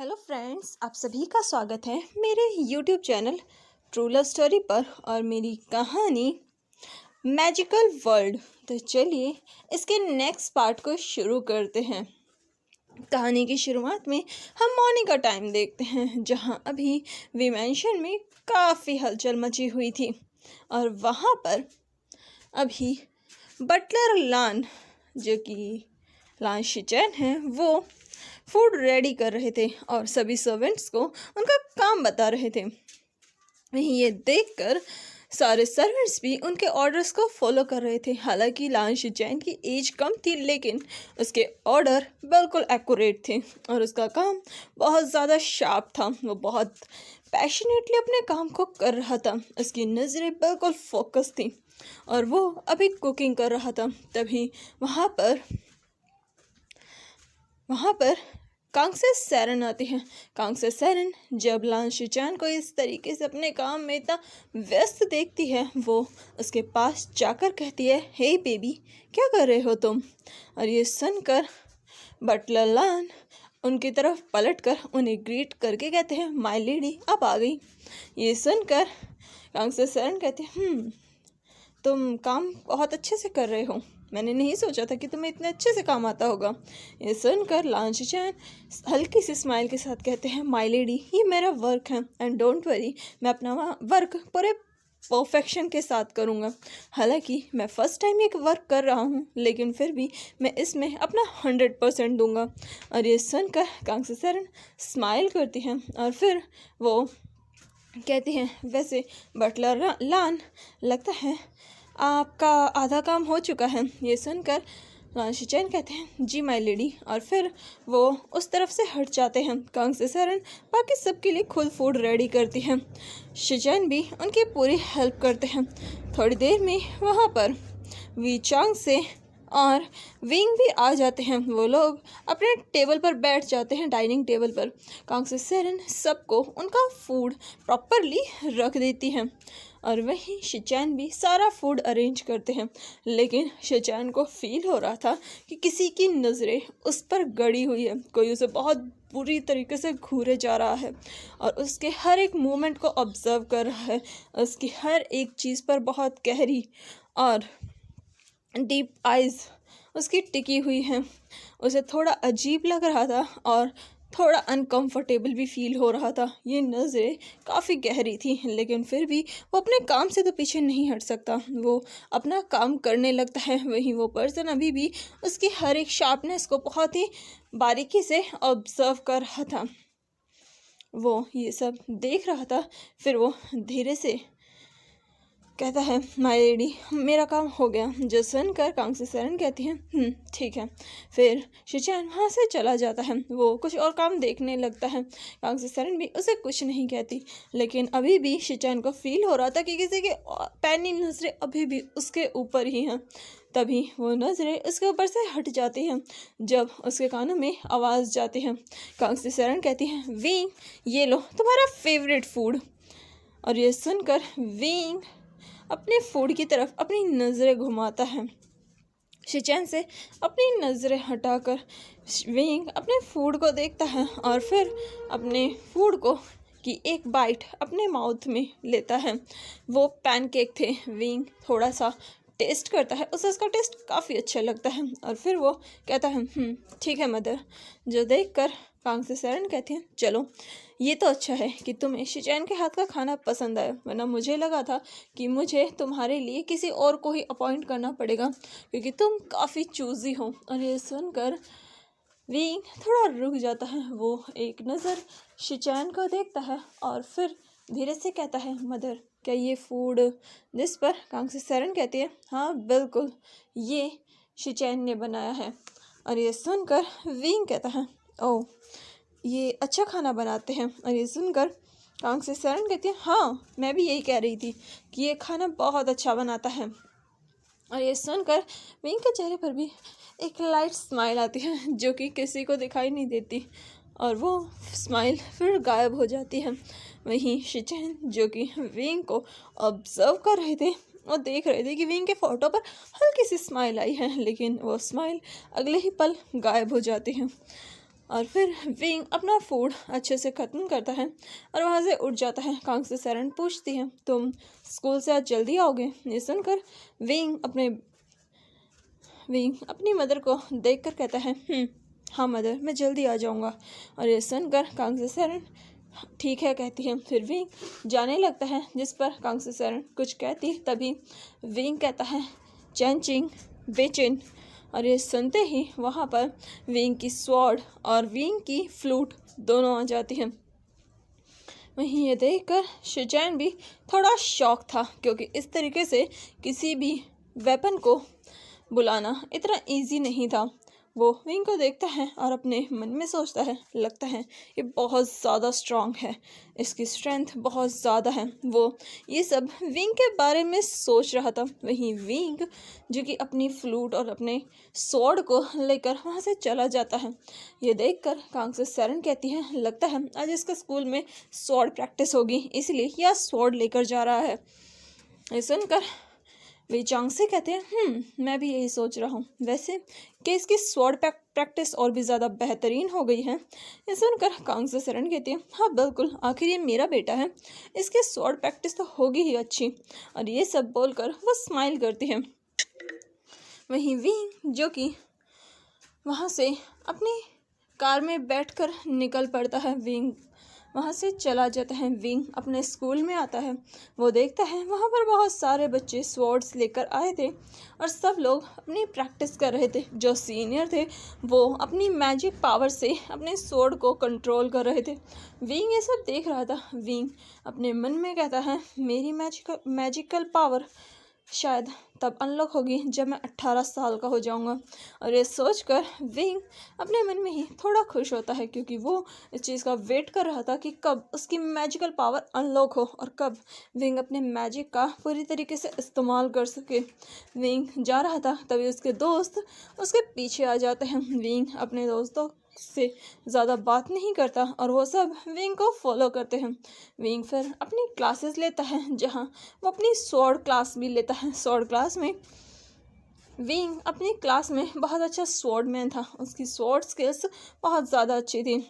Hello friends, आप सभी का स्वागत है मेरे YouTube channel true love story पर और मेरी कहानी मैजिकल वर्ल्ड। तो चलिए इसके नेक्स्ट पार्ट को शुरू करते हैं। कहानी की शुरुआत में हम मॉर्निंग का टाइम देखते हैं, जहां अभी विमेंशन में काफ़ी हलचल मची हुई थी और वहां पर अभी बटलर लान, जो कि लान शिचैन है, वो फूड रेडी कर रहे थे और सभी सर्वेंट्स को उनका काम बता रहे थे। वहीं ये देखकर सारे सर्वेंट्स भी उनके ऑर्डर्स को फॉलो कर रहे थे। हालांकि लान शिचैन की एज कम थी, लेकिन उसके ऑर्डर बिल्कुल एक्यूरेट थे और उसका काम बहुत ज़्यादा शार्प था। वो बहुत पैशनेटली अपने काम को कर रहा था। उसकी नज़रें बिल्कुल फोकस थी और वो अभी कुकिंग कर रहा था। तभी वहाँ पर कांगसे सैरन आती है। कांगसे सैरन जब लान शिचैन को इस तरीके से अपने काम में इतना व्यस्त देखती है, वो उसके पास जाकर कहती है, हे बेबी, क्या कर रहे हो तुम? और ये सुनकर बटलर लान उनकी तरफ पलटकर उन्हें ग्रीट करके कहते हैं, माय लेडी, आप आ गई। ये सुनकर कांगसे सैरन कहते हैं, तुम काम बहुत अच्छे से कर रहे हो। मैंने नहीं सोचा था कि तुम्हें इतने अच्छे से काम आता होगा। ये सुनकर लान शिचैन हल्की सी स्माइल के साथ कहते हैं, माय लेडी, ये मेरा वर्क है एंड डोंट वरी, मैं अपना वर्क पूरे परफेक्शन के साथ करूँगा। हालांकि मैं फ़र्स्ट टाइम एक वर्क कर रहा हूँ, लेकिन फिर भी मैं इसमें अपना 100% दूंगा। और ये सुनकर कांगसे सैरन स्माइल करती हैं और फिर वो कहती हैं, वैसे बटलर लान, लगता है आपका आधा काम हो चुका है। ये सुनकर लान शिचैन कहते हैं, जी माय लेडी, और फिर वो उस तरफ से हट जाते हैं। कांगसे सैरन बाकी सबके लिए खुद फूड रेडी करती हैं। शिचैन भी उनकी पूरी हेल्प करते हैं। थोड़ी देर में वहाँ पर वी चांग से और विंग भी आ जाते हैं। वो लोग अपने टेबल पर बैठ जाते हैं, डाइनिंग टेबल पर। कांगसे सैरन सबको उनका फूड प्रॉपरली रख देती हैं और वहीं शिचैन भी सारा फूड अरेंज करते हैं। लेकिन शिचैन को फील हो रहा था कि किसी की नज़रें उस पर गड़ी हुई है, कोई उसे बहुत बुरी तरीके से घूरे जा रहा है और उसके हर एक मूवमेंट को ऑब्जर्व कर रहा है। उसकी हर एक चीज़ पर बहुत गहरी और डीप आइज़ उसकी टिकी हुई हैं। उसे थोड़ा अजीब लग रहा था और थोड़ा अनकंफर्टेबल भी फील हो रहा था। ये नज़रें काफ़ी गहरी थी, लेकिन फिर भी वो अपने काम से तो पीछे नहीं हट सकता। वो अपना काम करने लगता है। वहीं वो पर्सन अभी भी उसकी हर एक शार्पनेस को बहुत ही बारीकी से ऑब्जर्व कर रहा था। वो ये सब देख रहा था। फिर वो धीरे से कहता है, माय लेडी, मेरा काम हो गया। जो सुनकर कांगसे सैरन कहती हैं, ठीक है। फिर शिचैन वहाँ से चला जाता है। वो कुछ और काम देखने लगता है। कांगसे सैरन भी उसे कुछ नहीं कहती, लेकिन अभी भी शिचैन को फील हो रहा था कि किसी के पैनी नज़रें अभी भी उसके ऊपर ही हैं। तभी वो नज़रें उसके ऊपर से हट जाती हैं जब उसके कानों में आवाज़ जाती है। कांगसे सैरन कहती हैं, विंग, ये लो तुम्हारा फेवरेट फूड। और ये सुनकर विंग अपने फूड की तरफ अपनी नज़रें घुमाता है। शिचैन से अपनी नज़रें हटाकर विंग अपने फूड को देखता है और फिर अपने फूड को की एक बाइट अपने माउथ में लेता है। वो पैनकेक थे। विंग थोड़ा सा टेस्ट करता है, उसे उसका टेस्ट काफ़ी अच्छा लगता है और फिर वो कहता है, ठीक है मदर। जो देखकर कांगसे सैरन कहती हैं, चलो, ये तो अच्छा है कि तुम्हें शिचैन के हाथ का खाना पसंद आया, वरना मुझे लगा था कि मुझे तुम्हारे लिए किसी और को ही अपॉइंट करना पड़ेगा, क्योंकि तुम काफ़ी चूज़ी हो। और ये सुनकर विंग थोड़ा रुक जाता है। वो एक नज़र शिचैन को देखता है और फिर धीरे से कहता है, मदर, क्या ये फूड जिस पर कांगसे सैरन कहती है, हाँ बिल्कुल, ये शिचैन ने बनाया है। और ये सुनकर विंग कहता है, ओह, ये अच्छा खाना बनाते हैं। और ये सुनकर कांगसे सैरन कहती है, हाँ, मैं भी यही कह रही थी कि ये खाना बहुत अच्छा बनाता है। और ये सुनकर विंग के चेहरे पर भी एक लाइट स्माइल आती है, जो कि किसी को दिखाई नहीं देती, और वो स्माइल फिर गायब हो जाती है। वहीं शिचैन, जो कि विंग को ऑब्जर्व कर रहे थे, वो देख रहे थे कि विंग के फोटो पर हल्की सी स्माइल आई है, लेकिन वो स्माइल अगले ही पल गायब हो जाती है। और फिर विंग अपना फूड अच्छे से ख़त्म करता है और वहाँ से उठ जाता है। कांग्सेस सेरन पूछती है, तुम स्कूल से आज जल्दी आओगे? ये सुनकर विंग अपनी मदर को देखकर कहता है, हाँ मदर, मैं जल्दी आ जाऊँगा। और ये सुनकर कांग्सेस सेरन ठीक है कहती है। फिर विंग जाने लगता है, जिस पर कांग्सेस सेरन कुछ कहती तभी विंग कहता है, चैनचिंग बेचिन। और ये सुनते ही वहाँ पर विंग की स्वॉर्ड और विंग की फ्लूट दोनों आ जाती हैं। वहीं ये देखकर शिचैन भी थोड़ा शॉक था, क्योंकि इस तरीके से किसी भी वेपन को बुलाना इतना इजी नहीं था। वो विंग को देखता है और अपने मन में सोचता है, लगता है ये बहुत ज़्यादा स्ट्रांग है, इसकी स्ट्रेंथ बहुत ज़्यादा है। वो ये सब विंग के बारे में सोच रहा था। वहीं विंग जो कि अपनी फ्लूट और अपने स्वॉर्ड को लेकर वहाँ से चला जाता है। ये देखकर कांग्सेस सेरन कहती है, लगता है आज इसका स्कूल में स्वॉर्ड प्रैक्टिस होगी, इसलिए यह स्वॉर्ड लेकर जा रहा है। ये सुनकर वे चांग से कहते हैं, मैं भी यही सोच रहा हूँ वैसे कि इसकी स्वॉर्ड प्रैक्टिस और भी ज़्यादा बेहतरीन हो गई है। ये सुनकर कांग्सेस सेरन कहती है, हाँ बिल्कुल, आखिर ये मेरा बेटा है, इसकी स्वॉर्ड प्रैक्टिस तो होगी ही अच्छी। और ये सब बोलकर वो स्माइल करती है। वहीं विंग जो कि वहाँ से अपनी कार में बैठकर निकल पड़ता है, विंग वहाँ से चला जाता है। विंग अपने स्कूल में आता है। वो देखता है वहाँ पर बहुत सारे बच्चे स्वॉर्ड्स लेकर आए थे और सब लोग अपनी प्रैक्टिस कर रहे थे। जो सीनियर थे वो अपनी मैजिक पावर से अपने स्वॉर्ड को कंट्रोल कर रहे थे। विंग ये सब देख रहा था। विंग अपने मन में कहता है, मेरी मैजिकल पावर शायद तब अनलॉक होगी जब मैं 18 साल का हो जाऊंगा। और ये सोचकर विंग अपने मन में ही थोड़ा खुश होता है, क्योंकि वो इस चीज़ का वेट कर रहा था कि कब उसकी मैजिकल पावर अनलॉक हो और कब विंग अपने मैजिक का पूरी तरीके से इस्तेमाल कर सके। विंग जा रहा था तभी उसके दोस्त उसके पीछे आ जाते हैं। विंग अपने दोस्तों से ज़्यादा बात नहीं करता और वो सब विंग को फॉलो करते हैं। विंग फिर अपनी क्लासेस लेता है, जहाँ वो अपनी स्वॉर्ड क्लास भी लेता है। स्वॉर्ड क्लास में विंग अपनी क्लास में बहुत अच्छा स्वॉर्डमैन था, उसकी स्वॉर्ड स्किल्स बहुत ज़्यादा अच्छी थी।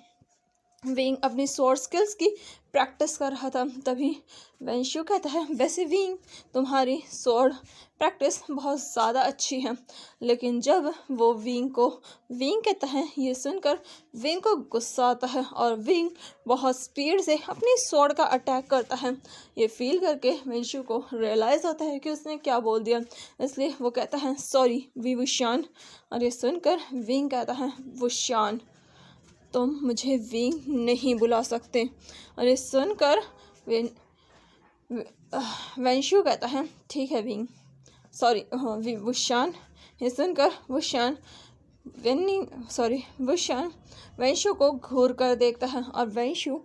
विंग अपनी स्वॉर्ड स्किल्स की प्रैक्टिस कर रहा था तभी वेंशु कहता है, वैसे विंग तुम्हारी स्वॉर्ड प्रैक्टिस बहुत ज़्यादा अच्छी है। लेकिन जब वो विंग कहता है, ये सुनकर विंग को गुस्सा आता है और विंग बहुत स्पीड से अपनी स्वॉर्ड का अटैक करता है। ये फील करके वेंशु को रियलाइज़ होता है कि उसने क्या बोल दिया, इसलिए वो कहता है, सॉरी विवुशान। और ये सुनकर विंग कहता है, वुशान, तुम मुझे विंग नहीं बुला सकते। और ये सुनकर वेंशु कहता है, ठीक है विंग, सॉरी वुशान। ये सुनकर वुशान वेंशु को घूर कर देखता है और वेंशु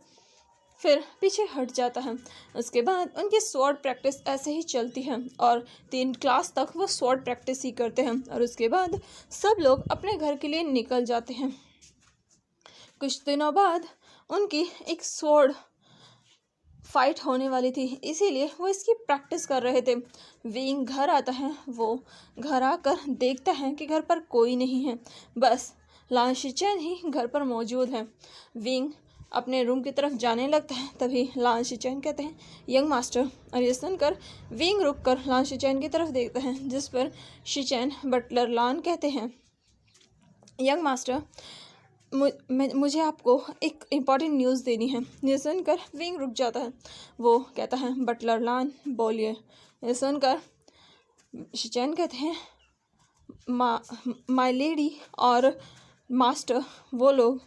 फिर पीछे हट जाता है। उसके बाद उनकी स्वॉर्ड प्रैक्टिस ऐसे ही चलती है और 3 क्लास तक वो स्वॉर्ड प्रैक्टिस ही करते हैं। और उसके बाद सब लोग अपने घर के लिए निकल जाते हैं। कुछ दिनों बाद उनकी एक स्वॉर्ड फाइट होने वाली थी, इसीलिए वो इसकी प्रैक्टिस कर रहे थे। विंग घर आता है। वो घर आकर देखता है कि घर पर कोई नहीं है, बस लान शिचैन ही घर पर मौजूद है। विंग अपने रूम की तरफ जाने लगता है तभी लान शिचैन कहते हैं, यंग मास्टर। और ये सुनकर विंग रुककर लान शिचैन की तरफ देखता है, जिस पर शिचैन बटलर लान कहते हैं, यंग मास्टर, मुझे आपको एक इम्पॉर्टेंट न्यूज़ देनी है। ये सुनकर विंग रुक जाता है। वो कहता है, बटलर लान बोलिए। ये सुनकर शिचैन कहते हैं, माय लेडी और मास्टर वो लोग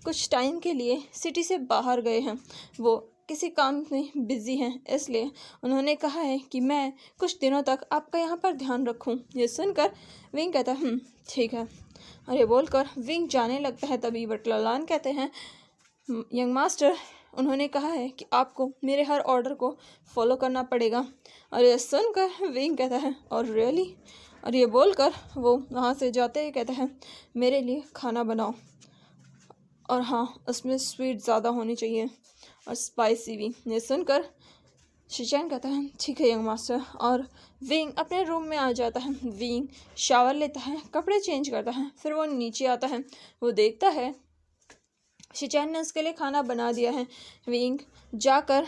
कुछ टाइम के लिए सिटी से बाहर गए हैं, वो किसी काम में बिज़ी हैं, इसलिए उन्होंने कहा है कि मैं कुछ दिनों तक आपका यहाँ पर ध्यान रखूँ। ये सुनकर विंग कहता है, ठीक है। और ये बोलकर विंग जाने लगता है तभी बटलर लान कहते हैं, यंग मास्टर, उन्होंने कहा है कि आपको मेरे हर ऑर्डर को फॉलो करना पड़ेगा। और ये सुनकर विंग कहता है, और रियली। और ये बोलकर वो वहाँ से जाते ही कहता है, मेरे लिए खाना बनाओ, और हाँ उसमें स्वीट ज़्यादा होनी चाहिए और स्पाइसी भी। ये सुनकर शिचैन कहता है, ठीक है यंग मास्टर। और विंग अपने रूम में आ जाता है। विंग शावर लेता है, कपड़े चेंज करता है, फिर वो नीचे आता है। वो देखता है शिचैन ने उसके लिए खाना बना दिया है। विंग जाकर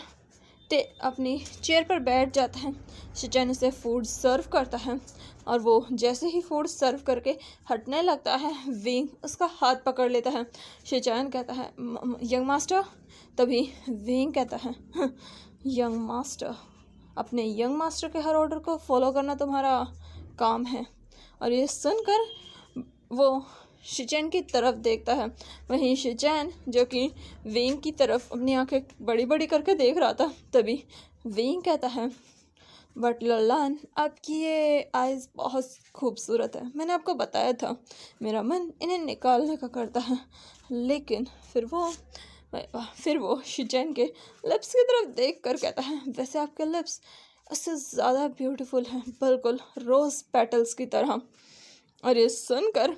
अपनी चेयर पर बैठ जाता है। शिचैन उसे फूड सर्व करता है और वो जैसे ही फूड सर्व करके हटने लगता है, विंग उसका हाथ पकड़ लेता है। शिचैन कहता है, यंग मास्टर। तभी विंग कहता है, यंग मास्टर, अपने यंग मास्टर के हर ऑर्डर को फॉलो करना तुम्हारा काम है। और ये सुनकर वो शिचैन की तरफ देखता है। वहीं शिचैन, जो कि विंग की तरफ अपनी आंखें बड़ी बड़ी करके देख रहा था, तभी विंग कहता है, बट लल्लान, आपकी ये आइज़ बहुत खूबसूरत है। मैंने आपको बताया था, मेरा मन इन्हें निकालने का करता है। लेकिन फिर वो शिचैन के लिप्स की तरफ देख कर कहता है, वैसे आपके लिप्स उससे ज़्यादा ब्यूटीफुल हैं, बिल्कुल रोज़ पेटल्स की तरह। और ये सुनकर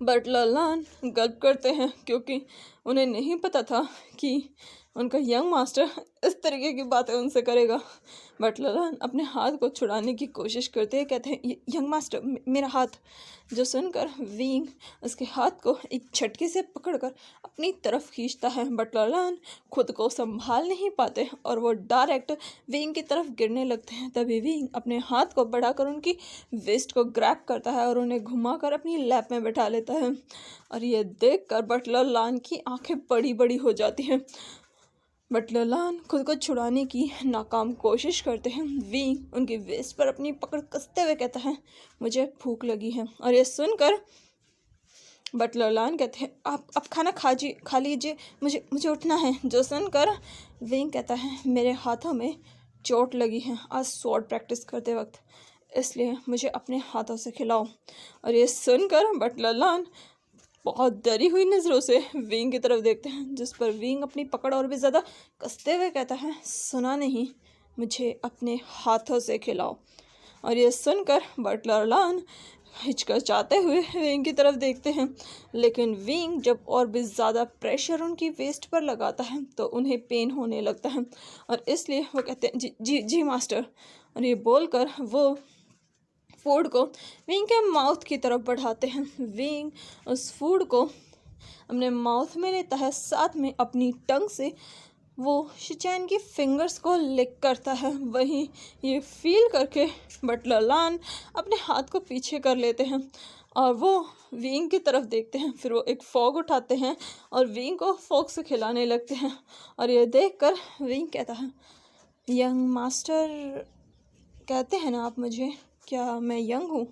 बट लल्लान गल्प करते हैं, क्योंकि उन्हें नहीं पता था कि उनका यंग मास्टर इस तरीके की बातें उनसे करेगा। बट लल्लान अपने हाथ को छुड़ाने की कोशिश करते हैं, कहते हैं, यंग मास्टर, मेरा हाथ। जो सुनकर विंग उसके हाथ को एक झटके से पकड़कर अपनी तरफ खींचता है। बट लल्लान खुद को संभाल नहीं पाते और वो डायरेक्ट विंग की तरफ गिरने लगते हैं। तभी विंग अपने हाथ को बढ़ाकर उनकी वेस्ट को ग्रैब करता है और उन्हें घुमाकर अपनी लैप में बैठा लेता है। और ये देखकर बट लल्लान की आंखें बड़ी बड़ी हो जाती हैं। बट लल्लान खुद को छुड़ाने की नाकाम कोशिश करते हैं। विंग उनकी वेस्ट पर अपनी पकड़ कसते हुए कहता है, मुझे भूख लगी है। और ये सुनकर बट लल्लान कहते हैं, आप खाना खा लीजिए, मुझे उठना है। जो सुनकर विंग कहता है, मेरे हाथों में चोट लगी है आज स्वॉर्ड प्रैक्टिस करते वक्त, इसलिए मुझे अपने हाथों से खिलाओ। और ये सुनकर बट लल्लान बहुत डरी हुई नज़रों से विंग की तरफ देखते हैं, जिस पर विंग अपनी पकड़ और भी ज़्यादा कसते हुए कहता है, सुना नहीं, मुझे अपने हाथों से खिलाओ। और ये सुनकर बट लल्लान हिचकिचाते हुए विंग की तरफ देखते हैं, लेकिन विंग जब और भी ज़्यादा प्रेशर उनकी वेस्ट पर लगाता है तो उन्हें पेन होने लगता है, और इसलिए वो कहते हैं, जी जी जी मास्टर। और ये बोलकर वो फूड को विंग के माउथ की तरफ बढ़ाते हैं। विंग उस फूड को अपने माउथ में लेता है, साथ में अपनी टंग से वो शिचैन की फिंगर्स को लिक करता है। वहीं ये फील करके बट लल्लान अपने हाथ को पीछे कर लेते हैं और वो विंग की तरफ देखते हैं। फिर वो एक फॉग उठाते हैं और विंग को फॉग से खिलाने लगते हैं। और ये देखकर विंग कहता है, यंग मास्टर कहते हैं ना आप मुझे, क्या मैं यंग हूँ?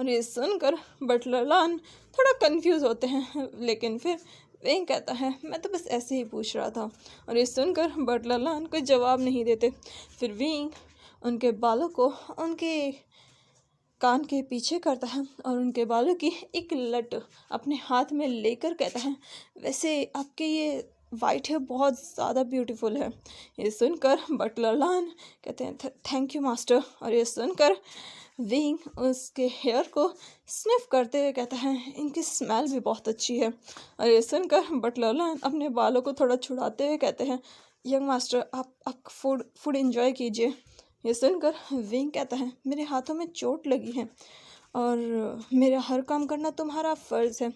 और ये सुनकर बट लल्लान थोड़ा कंफ्यूज होते हैं, लेकिन फिर विंग कहता है, मैं तो बस ऐसे ही पूछ रहा था। और ये सुनकर बट लल्लान कोई जवाब नहीं देते। फिर विंग उनके बालों को उनके कान के पीछे करता है और उनके बालों की एक लट अपने हाथ में लेकर कहता है, वैसे आपके ये वाइट हेयर बहुत ज़्यादा ब्यूटीफुल है। ये सुनकर बट लल्लान कहते हैं, थैंक यू मास्टर। और ये सुनकर विंग उसके हेयर को स्निफ करते हुए कहता है, इनकी स्मेल भी बहुत अच्छी है। और ये सुनकर बट लल्लान अपने बालों को थोड़ा छुड़ाते हुए कहते हैं, यंग मास्टर, आप फूड एंजॉय कीजिए। ये सुनकर विंग कहता है, मेरे हाथों में चोट लगी है और मेरा हर काम करना तुम्हारा फ़र्ज़ है,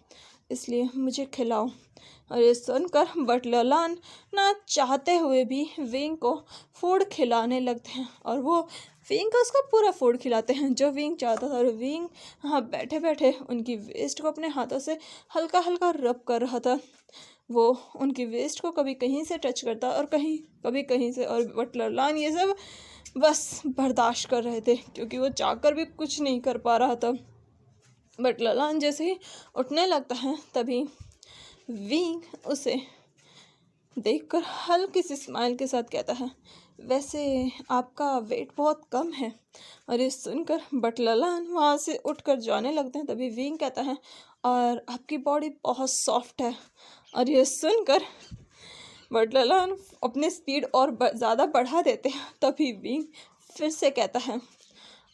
इसलिए मुझे खिलाओ। और ये सुनकर बट लल्लान ना चाहते हुए भी विंग को फूड खिलाने लगते हैं और वो विंग को उसका पूरा फूड खिलाते हैं जो विंग चाहता था। और विंग हाँ बैठे बैठे उनकी वेस्ट को अपने हाथों से हल्का हल्का रब कर रहा था। वो उनकी वेस्ट को कभी कहीं से टच करता और कभी कहीं से। और बट लल्लान ये सब बस बर्दाश्त कर रहे थे, क्योंकि वो चाहकर भी कुछ नहीं कर पा रहा था। बट लल्लान जैसे ही उठने लगता है, तभी विंग उसे देखकर हल्की सी स्माइल के साथ कहता है, वैसे आपका वेट बहुत कम है। और ये सुनकर बट लल्लान वहाँ से उठकर जाने लगते हैं। तभी विंग कहता है, और आपकी बॉडी बहुत सॉफ्ट है। और ये सुनकर बट लल्लान अपने स्पीड और ज़्यादा बढ़ा देते हैं। तभी विंग फिर से कहता है,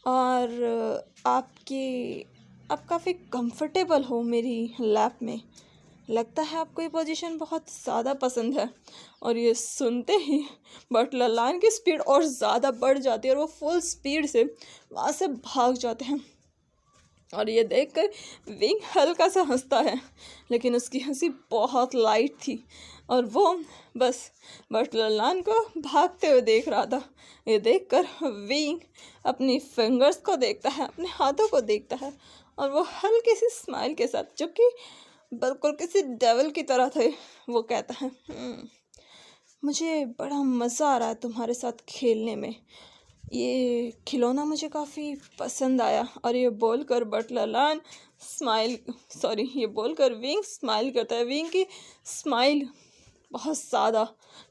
और आप काफ़ी कंफर्टेबल हो मेरी लैप में, लगता है आपको ये पोजीशन बहुत ज़्यादा पसंद है। और ये सुनते ही बट लल्लान की स्पीड और ज़्यादा बढ़ जाती है और वो फुल स्पीड से वहाँ से भाग जाते हैं। और ये देखकर विंग हल्का सा हंसता है, लेकिन उसकी हंसी बहुत लाइट थी और वो बस बटलर लान को भागते हुए देख रहा था। ये देखकर विंग अपनी फिंगर्स को देखता है, अपने हाथों को देखता है और वो हल्की सी स्माइल के साथ, जो कि बिल्कुल किसी डेविल की तरह थे, वो कहता है मुझे बड़ा मज़ा आ रहा है तुम्हारे साथ खेलने में, ये खिलौना मुझे काफ़ी पसंद आया। और ये बोलकर बटलर लान ये बोलकर विंग स्माइल करता है। विंग की स्माइल बहुत ज़्यादा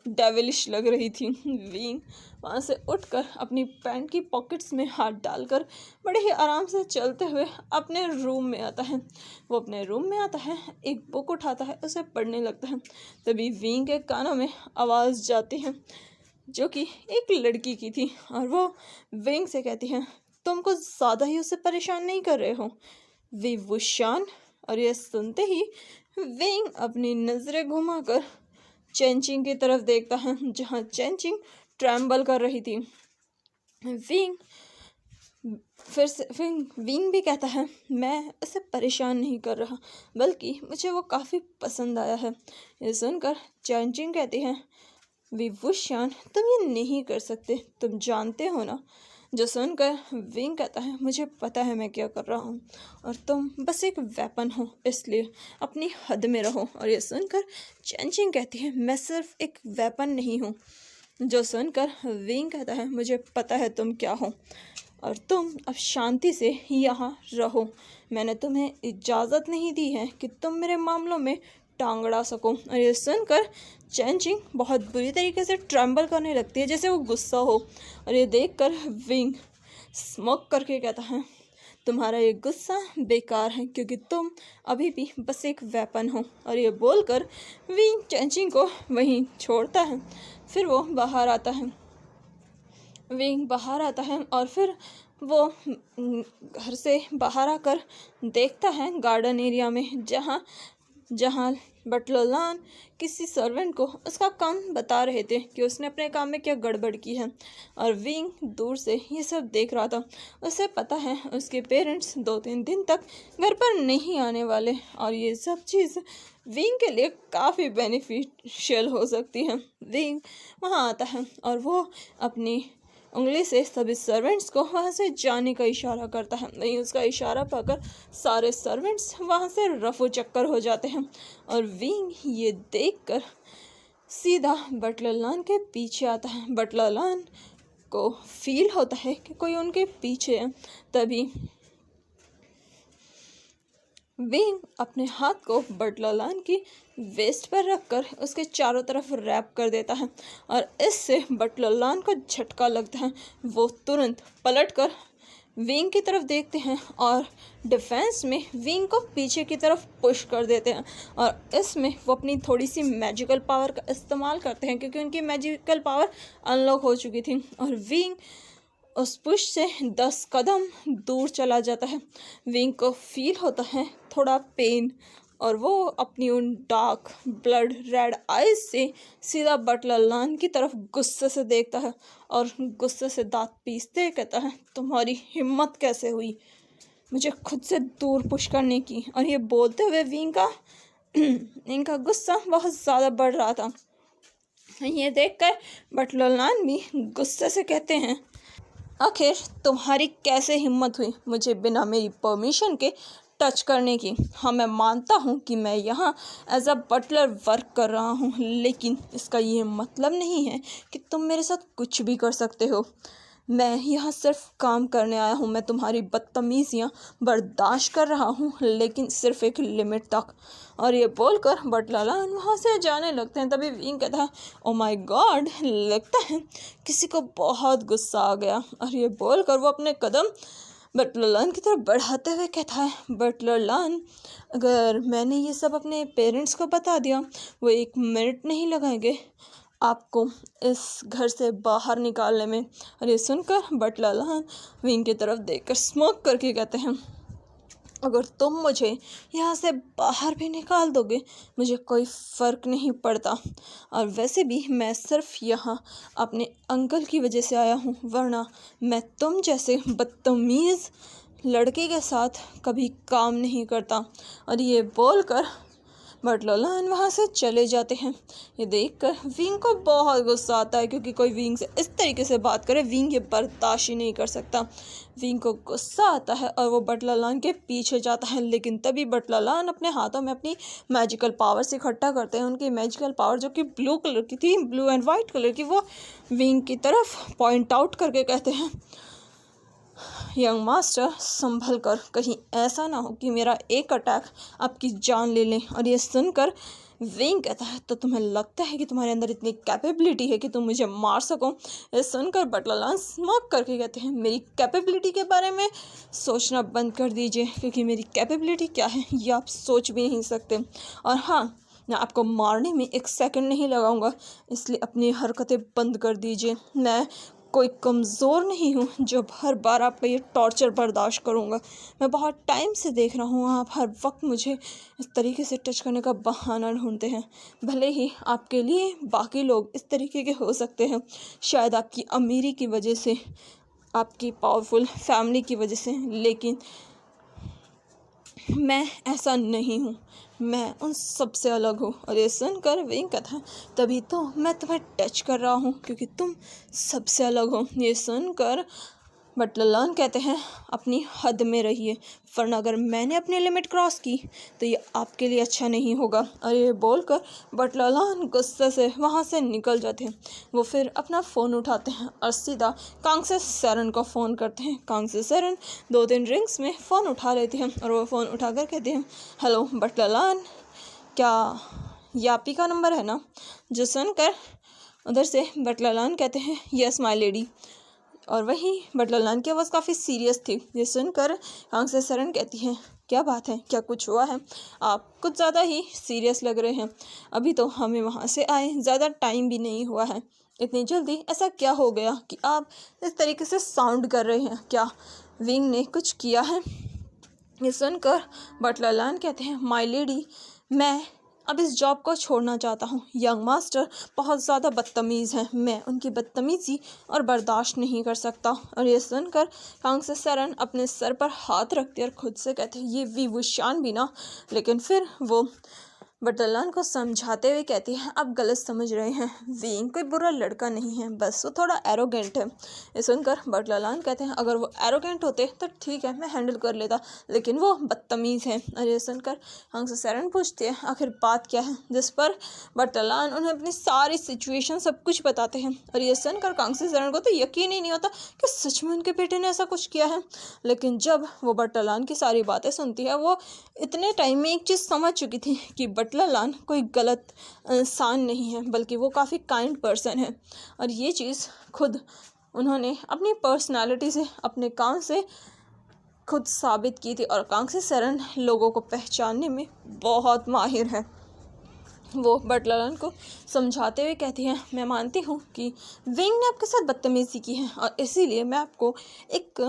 डेविलिश लग रही थी। विंग वहाँ से उठकर अपनी पैंट की पॉकेट्स में हाथ डालकर बड़े ही आराम से चलते हुए अपने रूम में आता है। वो अपने रूम में आता है, एक बुक उठाता है, उसे पढ़ने लगता है। तभी विंग के कानों में आवाज़ जाती है, जो कि एक लड़की की थी, और वो विंग से कहती है तुम कुछ ज़्यादा ही उसे परेशान नहीं कर रहे हो विवुशान। और यह सुनते ही विंग अपनी नज़रें घुमाकर चेंचिंग की तरफ देखता है, जहाँ चेंचिंग ट्रैम्बल कर रही थी। विंग विंग भी कहता है मैं उसे परेशान नहीं कर रहा, बल्कि मुझे वो काफ़ी पसंद आया है। ये सुनकर चेंचिंग कहती है विवुशान तुम ये नहीं कर सकते, तुम जानते हो ना। जो सुनकर विंग कहता है मुझे पता है मैं क्या कर रहा हूँ, और तुम बस एक वेपन हो, इसलिए अपनी हद में रहो। और ये सुनकर चेंचिंग कहती है मैं सिर्फ एक वेपन नहीं हूँ। जो सुनकर विंग कहता है मुझे पता है तुम क्या हो, और तुम अब शांति से यहाँ रहो। मैंने तुम्हें इजाज़त नहीं दी है कि तुम मेरे मामलों में टांग अड़ा सको। और ये सुनकर चेंचिंग बहुत बुरी तरीके से ट्रम्बल करने लगती है, जैसे वो गुस्सा हो। और ये देखकर विंग स्मोक करके कहता है तुम्हारा ये गुस्सा बेकार है, क्योंकि तुम अभी भी बस एक वेपन हो। और ये बोलकर विंग चेंचिंग को वहीं छोड़ता है। फिर वो बाहर आता है। विंग बाहर आता है और फिर वो घर से बाहर आकर देखता है गार्डन एरिया में, जहाँ बटलर लान किसी सर्वेंट को उसका काम बता रहे थे कि उसने अपने काम में क्या गड़बड़ की है। और विंग दूर से ये सब देख रहा था। उसे पता है उसके पेरेंट्स 2-3 दिन तक घर पर नहीं आने वाले, और ये सब चीज़ विंग के लिए काफ़ी बेनिफिशियल हो सकती है। विंग वहाँ आता है और वो अपनी उंगली से सभी सर्वेंट्स को वहाँ से जाने का इशारा करता है। वहीं उसका इशारा पाकर सारे सर्वेंट्स वहाँ से रफू चक्कर हो जाते हैं, और विंग ये देखकर सीधा बटलर लान के पीछे आता है। बटलर लान को फील होता है कि कोई उनके पीछे है। तभी विंग अपने हाथ को बटलर लान की वेस्ट पर रखकर उसके चारों तरफ रैप कर देता है, और इससे बटलर लान को झटका लगता है। वो तुरंत पलटकर विंग की तरफ देखते हैं और डिफेंस में विंग को पीछे की तरफ पुश कर देते हैं, और इसमें वो अपनी थोड़ी सी मैजिकल पावर का इस्तेमाल करते हैं, क्योंकि उनकी मैजिकल पावर अनलॉक हो चुकी थी। और विंग उस पुश से 10 कदम दूर चला जाता है। विंग को फील होता है थोड़ा पेन, और वो अपनी उन डार्क ब्लड रेड आइज से सीधा बटलर लान की तरफ गुस्से से देखता है, और गुस्से से दांत पीसते कहता है तुम्हारी हिम्मत कैसे हुई मुझे खुद से दूर पुश करने की। और ये बोलते हुए विंग का गुस्सा बहुत ज़्यादा बढ़ रहा था। ये देखकर बटलर लान भी गुस्से से कहते हैं आखिर तुम्हारी कैसे हिम्मत हुई मुझे बिना मेरी परमिशन के टच करने की। हाँ, मैं मानता हूँ कि मैं यहाँ एज अ बटलर वर्क कर रहा हूँ, लेकिन इसका ये मतलब नहीं है कि तुम मेरे साथ कुछ भी कर सकते हो। मैं यहाँ सिर्फ काम करने आया हूँ। मैं तुम्हारी बदतमीज़ियाँ बर्दाश्त कर रहा हूँ, लेकिन सिर्फ एक लिमिट तक। और ये बोलकर बटलर लान वहाँ से जाने लगते हैं। तभी विंग कहता है ओ माय गॉड, लगता है किसी को बहुत गुस्सा आ गया। और ये बोलकर वो अपने कदम बटलर लान की तरफ बढ़ाते हुए कहता है बटलर लान, अगर मैंने ये सब अपने पेरेंट्स को बता दिया, वो 1 मिनट नहीं लगाएंगे आपको इस घर से बाहर निकालने में। और ये सुनकर बटलर लान विंग की तरफ देखकर स्मोक करके कहते हैं अगर तुम मुझे यहाँ से बाहर भी निकाल दोगे मुझे कोई फ़र्क नहीं पड़ता, और वैसे भी मैं सिर्फ यहाँ अपने अंकल की वजह से आया हूँ, वरना मैं तुम जैसे बदतमीज़ लड़के के साथ कभी काम नहीं करता। और ये बोलकर बटलालान वहाँ से चले जाते हैं। ये देखकर विंग को बहुत गुस्सा आता है, क्योंकि कोई विंग से इस तरीके से बात करे विंग ये बर्दाश्त ही नहीं कर सकता। विंग को गुस्सा आता है और वो बटलालान के पीछे जाता है, लेकिन तभी बटलालान अपने हाथों में अपनी मैजिकल पावर्स इकट्ठा करते हैं। उनकी मैजिकल पावर जो कि ब्लू कलर की थी, ब्लू एंड वाइट कलर की, वो विंग की तरफ पॉइंट आउट करके कहते हैं, यंग मास्टर संभल कर, कहीं ऐसा ना हो कि मेरा एक अटैक आपकी जान ले लें। और ये सुनकर विंग कहता है, तो तुम्हें लगता है कि तुम्हारे अंदर इतनी कैपेबिलिटी है कि तुम मुझे मार सको? ये सुनकर बटलालान स्मोक करके कहते हैं, मेरी कैपेबिलिटी के बारे में सोचना बंद कर दीजिए, क्योंकि मेरी कैपेबिलिटी क्या है ये आप सोच भी नहीं सकते। और हाँ, मैं आपको मारने में एक सेकंड नहीं लगाऊंगा, इसलिए अपनी हरकतें बंद कर दीजिए। मैं कोई कमज़ोर नहीं हूँ जो हर बार आपका ये टॉर्चर बर्दाश्त करूँगा। मैं बहुत टाइम से देख रहा हूँ आप हर वक्त मुझे इस तरीके से टच करने का बहाना ढूंढते हैं। भले ही आपके लिए बाकी लोग इस तरीके के हो सकते हैं, शायद आपकी अमीरी की वजह से, आपकी पावरफुल फैमिली की वजह से, लेकिन मैं ऐसा नहीं हूँ। मैं उन सब से अलग हूँ। और ये सुनकर विंग कहता है, तभी तो मैं तुम्हें टच कर रहा हूँ, क्योंकि तुम सबसे अलग हो। ये सुनकर बटलालान कहते हैं, अपनी हद में रहिए, वरना अगर मैंने अपनी लिमिट क्रॉस की तो ये आपके लिए अच्छा नहीं होगा। और ये बोलकर बटलालान गुस्से से वहाँ से निकल जाते हैं। वो फिर अपना फ़ोन उठाते हैं और सीधा कांगसेस सेरन को फ़ोन करते हैं। कांगसेस सेरन 2-3 रिंग्स में फ़ोन उठा लेती हैं और वो फ़ोन उठाकर कहते हैं, हेलो बटलालान, क्या यापी का नंबर है ना? जो सुनकर उधर से बटलालान कहते हैं, यस माय लेडी। और वहीं बटलालान की आवाज़ काफ़ी सीरियस थी। ये सुनकर कांगसेस सेरन कहती हैं, क्या बात है, क्या कुछ हुआ है? आप कुछ ज़्यादा ही सीरियस लग रहे हैं। अभी तो हमें वहाँ से आए ज़्यादा टाइम भी नहीं हुआ है, इतनी जल्दी ऐसा क्या हो गया कि आप इस तरीके से साउंड कर रहे हैं? क्या विंग ने कुछ किया है? ये सुनकर बटलालान कहते हैं, माय लेडी, मैं अब इस जॉब को छोड़ना चाहता हूँ। यंग मास्टर बहुत ज़्यादा बदतमीज़ हैं, मैं उनकी बदतमीज़ी और बर्दाश्त नहीं कर सकता। और ये सुनकर कांगसेस सेरन अपने सर पर हाथ रखते और खुद से कहते हैं, ये विभूषण भी ना। लेकिन फिर वो बटलालान को समझाते हुए कहती है, आप गलत समझ रहे हैं, विंग कोई बुरा लड़का नहीं है, बस वो थोड़ा एरोगेंट है। ये सुनकर बटलालान कहते हैं, अगर वो एरोगेंट होते तो ठीक है, मैं हैंडल कर लेता, लेकिन वो बदतमीज़ है। और ये सुनकर कांगसेस सेरन पूछते हैं, आखिर बात क्या है? जिस पर बटलालान उन्हें अपनी सारी सिचुएशन सब कुछ बताते हैं। और ये सुनकर कांगसेस सेरन को तो यकीन ही नहीं होता कि सच में उनके बेटे ने ऐसा कुछ किया है। लेकिन जब वो बटलालान की सारी बातें सुनती है, वो इतने टाइम में एक चीज़ समझ चुकी थी कि बटलालान कोई गलत इंसान नहीं है, बल्कि वो काफ़ी काइंड पर्सन है। और ये चीज़ खुद उन्होंने अपनी पर्सनालिटी से, अपने काम से खुद साबित की थी। और कांगसेस सेरन लोगों को पहचानने में बहुत माहिर है। वो बटलालान को समझाते हुए कहती हैं, मैं मानती हूँ कि विंग ने आपके साथ बदतमीज़ी की है, और इसीलिए मैं आपको एक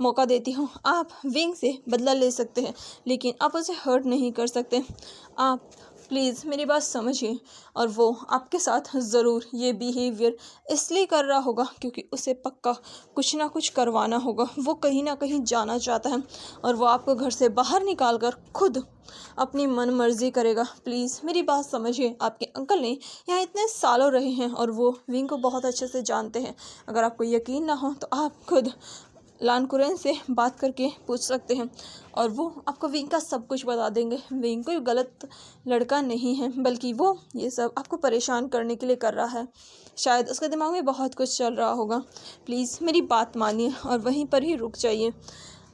मौका देती हूँ। आप विंग से बदला ले सकते हैं, लेकिन आप उसे हर्ट नहीं कर सकते। आप प्लीज़ मेरी बात समझिए। और वो आपके साथ ज़रूर ये बिहेवियर इसलिए कर रहा होगा क्योंकि उसे पक्का कुछ ना कुछ करवाना होगा। वो कहीं ना कहीं जाना चाहता है और वो आपको घर से बाहर निकाल कर खुद अपनी मन मर्जी करेगा। प्लीज़ मेरी बात समझिए। आपके अंकल ने यहाँ इतने सालों रहे हैं और वो विंग को बहुत अच्छे से जानते हैं। अगर आपको यकीन ना हो तो आप खुद लान कुरैन से बात करके पूछ सकते हैं और वो आपको विंग का सब कुछ बता देंगे। विंग कोई गलत लड़का नहीं है, बल्कि वो ये सब आपको परेशान करने के लिए कर रहा है। शायद उसके दिमाग में बहुत कुछ चल रहा होगा। प्लीज़ मेरी बात मानिए और वहीं पर ही रुक जाइए।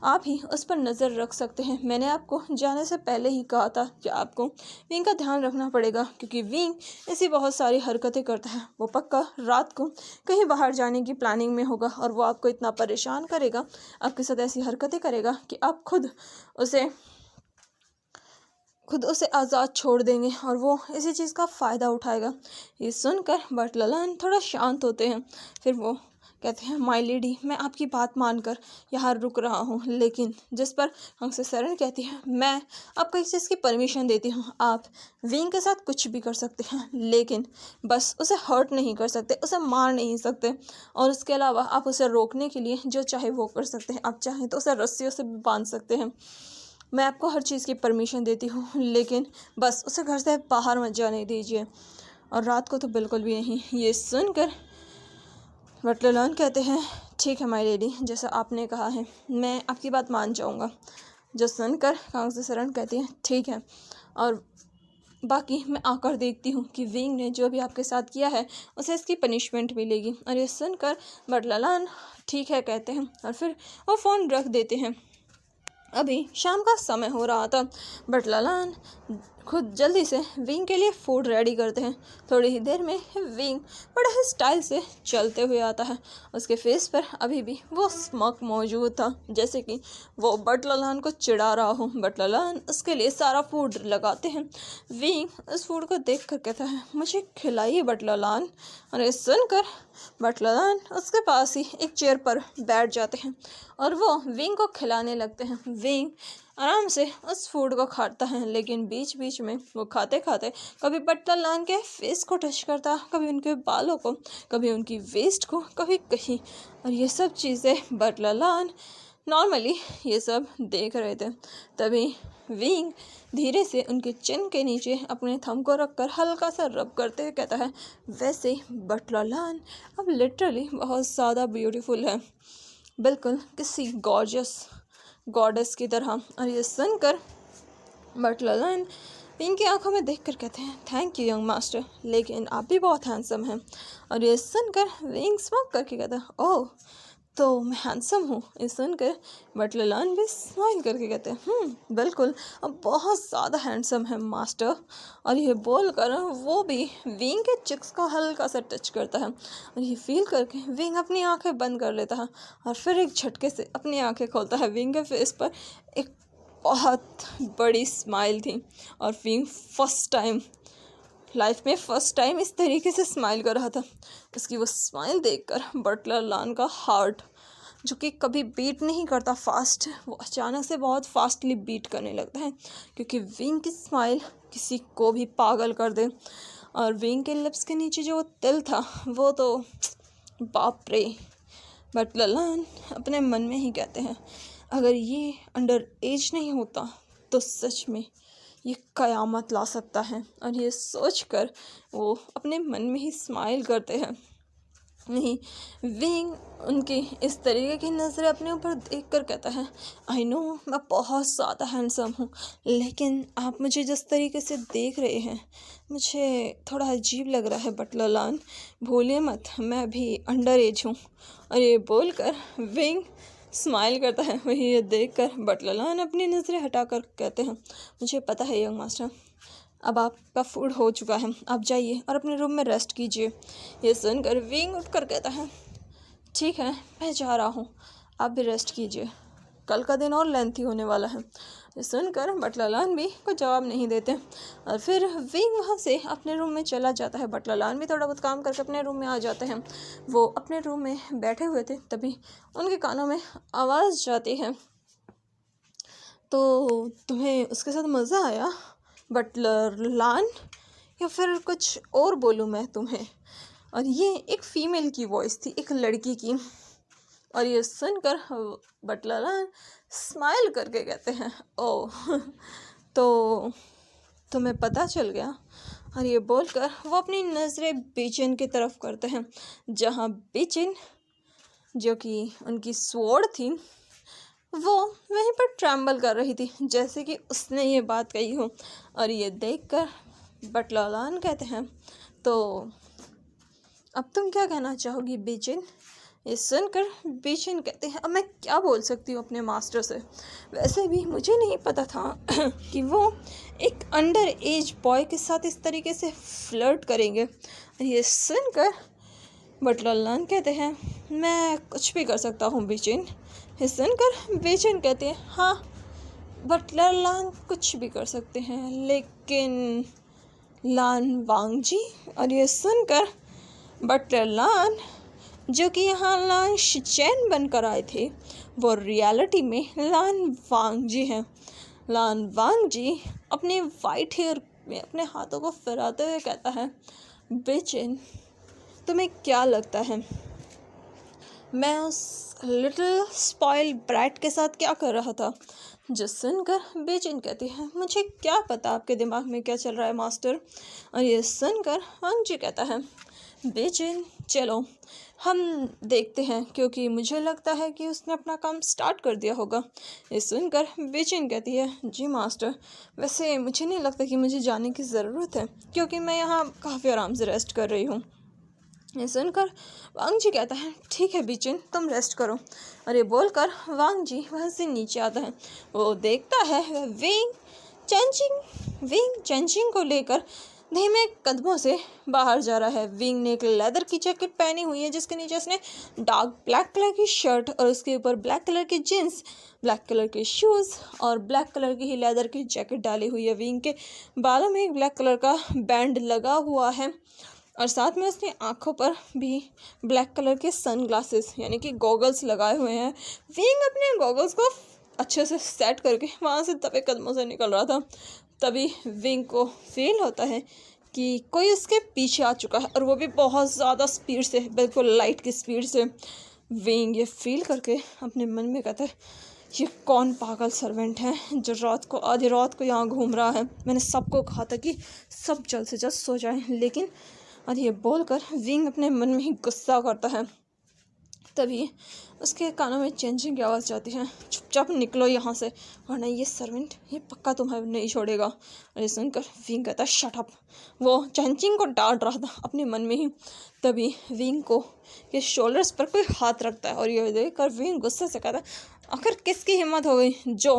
आप ही उस पर नज़र रख सकते हैं। मैंने आपको जाने से पहले ही कहा था कि आपको विंग का ध्यान रखना पड़ेगा, क्योंकि विंग ऐसी बहुत सारी हरकतें करता है। वो पक्का रात को कहीं बाहर जाने की प्लानिंग में होगा और वो आपको इतना परेशान करेगा, आपके साथ ऐसी हरकतें करेगा कि आप खुद उसे आज़ाद छोड़ देंगे और वो इसी चीज़ का फ़ायदा उठाएगा। ये सुनकर बटलालान थोड़ा शांत होते हैं। फिर वो कहते हैं माय लेडी, मैं आपकी बात मानकर यहाँ रुक रहा हूँ। लेकिन जिस पर कांग्सेस सेरेन कहती है मैं आपको एक चीज़ की परमिशन देती हूँ, आप विंग के साथ कुछ भी कर सकते हैं, लेकिन बस उसे हर्ट नहीं कर सकते, उसे मार नहीं सकते, और उसके अलावा आप उसे रोकने के लिए जो चाहे वो कर सकते हैं। आप चाहें तो उसे रस्सियों से भी बांध सकते हैं। मैं आपको हर चीज़ की परमिशन देती हूँ, लेकिन बस उसे घर से बाहर मत जाने दीजिए, और रात को तो बिल्कुल भी नहीं। ये सुनकर बटलर लॉन कहते हैं ठीक है माय लेडी, जैसा आपने कहा है मैं आपकी बात मान जाऊँगा। जो सुनकर कांग्सेस सेरेन कहती है ठीक है, और बाकी मैं आकर देखती हूँ कि विंग ने जो भी आपके साथ किया है उसे इसकी पनिशमेंट मिलेगी। और ये सुनकर बटलर लॉन ठीक है कहते हैं, और फिर वो फ़ोन रख देते हैं। अभी शाम का समय हो रहा था। बटलर लॉन खुद जल्दी से विंग के लिए फूड रेडी करते हैं। थोड़ी ही देर में विंग बड़ा ही स्टाइल से चलते हुए आता है। उसके फेस पर अभी भी वो स्मक मौजूद था, जैसे कि वो बटलर लॉन को चिढ़ा रहा हो। बटलर लॉन उसके लिए सारा फूड लगाते हैं। विंग उस फूड को देख कर कहता है मुझे खिलाइए बटलर लॉन। और ये सुनकर बटलर लॉन उसके पास ही एक चेयर पर बैठ जाते हैं और वो विंग को खिलाने लगते हैं। विंग आराम से उस फूड को खाता है, लेकिन बीच बीच में वो खाते खाते कभी बटलर लॉन के फेस को टच करता, कभी उनके बालों को, कभी उनकी वेस्ट को, कभी कहीं। और ये सब चीज़ें बटलर लॉन नॉर्मली ये सब देख रहे थे। तभी विंग धीरे से उनके चिन के नीचे अपने थंब को रखकर हल्का सा रब करते हुए कहता है वैसे बटलर लॉन अब लिटरली बहुत ज़्यादा ब्यूटीफुल है, बिल्कुल किसी गॉर्जियस गॉडेस की तरह। और ये सुनकर बटलर लॉन विंग की आंखों में देखकर कहते हैं थैंक यू यंग मास्टर, लेकिन आप भी बहुत हैंडसम हैं। और ये सुनकर विंग स्माइल करके कहता है ओह तो मैं हैंडसम हूँ। ये सुनकर बटलर लॉन भी स्माइल करके कहते हैं बिल्कुल अब बहुत ज़्यादा हैंडसम है मास्टर। और ये बोलकर वो भी विंग के चिक्स को हल्का सा टच करता है, और ये फील करके विंग अपनी आंखें बंद कर लेता है और फिर एक झटके से अपनी आंखें खोलता है। विंग के फेस पर एक बहुत बड़ी स्माइल थी, और विंग लाइफ में फर्स्ट टाइम इस तरीके से स्माइल कर रहा था। उसकी वो स्माइल देखकर बटलर लॉन का हार्ट, जो कि कभी बीट नहीं करता फास्ट, वो अचानक से बहुत फास्टली बीट करने लगता है, क्योंकि विंग की स्माइल किसी को भी पागल कर दे। और विंग के लिप्स के नीचे जो तिल था वो तो बाप रे। बटलर लॉन अपने मन में ही कहते हैं अगर ये अंडर एज नहीं होता तो सच में ये कयामत ला सकता है। और ये सोचकर वो अपने मन में ही स्माइल करते हैं। नहीं, विंग उनकी इस तरीके की नज़रें अपने ऊपर देखकर कहता है आई नो मैं बहुत ज़्यादा हैंडसम हूँ, लेकिन आप मुझे जिस तरीके से देख रहे हैं मुझे थोड़ा अजीब लग रहा है बटलर लॉन, भूलिए मत मैं भी अंडर एज हूँ। और ये बोलकर विंग स्माइल करता है। वही ये देखकर बटलर लॉन अपनी नज़रें हटाकर कहते हैं मुझे पता है यंग मास्टर, अब आपका फूड हो चुका है, आप जाइए और अपने रूम में रेस्ट कीजिए। ये सुनकर विंग उठकर कहता है ठीक है मैं जा रहा हूँ, आप भी रेस्ट कीजिए, कल का दिन और लेंथी होने वाला है। ये सुनकर बटलर लॉन भी कोई जवाब नहीं देते, और फिर विंग वहाँ से अपने रूम में चला जाता है। बटलर लॉन भी थोड़ा बहुत काम करके अपने रूम में आ जाते हैं। वो अपने रूम में बैठे हुए थे, तभी उनके कानों में आवाज़ जाती है तो तुम्हें उसके साथ मज़ा आया बटलर लॉन, या फिर कुछ और बोलूँ मैं तुम्हें। और ये एक फ़ीमेल की वॉइस थी, एक लड़की की। और ये सुनकर बटलर लॉन स्माइल करके कहते हैं ओह तो तुम्हें पता चल गया। और ये बोलकर वो अपनी नज़रें बीचिन की तरफ करते हैं, जहाँ बीचिन जो कि उनकी स्वॉर्ड थी वो वहीं पर ट्रैम्बल कर रही थी, जैसे कि उसने ये बात कही हो। और ये देखकर बटलर लॉन कहते हैं तो अब तुम क्या कहना चाहोगी बीचिन। ये सुनकर बीचिन कहते हैं अब मैं क्या बोल सकती हूँ अपने मास्टर से, वैसे भी मुझे नहीं पता था कि वो एक अंडर एज बॉय के साथ इस तरीके से फ्लर्ट करेंगे। ये सुनकर बटलर लॉन कहते हैं मैं कुछ भी कर सकता हूँ बीचिन। ये सुनकर बीचिन कहते हैं हाँ बटलर लॉन कुछ भी कर सकते हैं, लेकिन लॉन वांग जी। और ये सुनकर बटलर लॉन जो कि यहाँ लान शिचैन बनकर आए थे वो रियलिटी में लान वांग जी हैं। लान वांग जी अपने वाइट हेयर में अपने हाथों को फिराते हुए कहता है, बेचिन, तुम्हें क्या लगता है मैं उस लिटिल स्पॉइल ब्रैट के साथ क्या कर रहा था? जो सुनकर बेचिन कहती है, मुझे क्या पता आपके दिमाग में क्या चल रहा है मास्टर। और ये सुनकर वांग जी कहता है, बेचिन, चलो हम देखते हैं, क्योंकि मुझे लगता है कि उसने अपना काम स्टार्ट कर दिया होगा। ये सुनकर बेचिन कहती है, जी मास्टर, वैसे मुझे नहीं लगता कि मुझे जाने की ज़रूरत है, क्योंकि मैं यहाँ काफ़ी आराम से रेस्ट कर रही हूँ। ये सुनकर वांग जी कहता है, ठीक है बेचिन, तुम रेस्ट करो। और ये बोलकर वांग जी वहाँ से नीचे आता है। वो देखता है विंग चैनचिंग को लेकर धीमे कदमों से बाहर जा रहा है। विंग ने एक लेदर की जैकेट पहनी हुई है, जिसके नीचे उसने डार्क ब्लैक कलर की शर्ट और उसके ऊपर ब्लैक कलर की जीन्स, ब्लैक कलर के शूज़ और ब्लैक कलर की ही लेदर की जैकेट डाली हुई है। विंग के बालों में एक ब्लैक कलर का बैंड लगा हुआ है और साथ में उसने आँखों पर भी ब्लैक कलर के सनग्लासेस यानी कि गॉगल्स लगाए हुए हैं। विंग अपने गॉगल्स को अच्छे से सेट करके वहाँ से दबे कदमों से निकल रहा था। तभी विंग को फील होता है कि कोई उसके पीछे आ चुका है, और वो भी बहुत ज़्यादा स्पीड से, बिल्कुल लाइट की स्पीड से। विंग ये फील करके अपने मन में कहता है, ये कौन पागल सर्वेंट है जो आधी रात को यहाँ घूम रहा है। मैंने सबको कहा था कि सब जल्द से जल्द सो जाएं, लेकिन और ये बोलकर विंग अपने मन में ही गुस्सा करता है। तभी उसके कानों में चेंजिंग की आवाज़ जाती है, चुपचाप निकलो यहाँ से, वरना ये सर्वेंट ये पक्का तुम्हें नहीं छोड़ेगा। और ये सुनकर विंग कहता है, शट अप। वो चेंजिंग को डांट रहा था अपने मन में ही। तभी विंग को ये शोल्डर्स पर कोई हाथ रखता है, और ये देखकर विंग गुस्से से कहता है, आखिर किसकी हिम्मत हो गई जो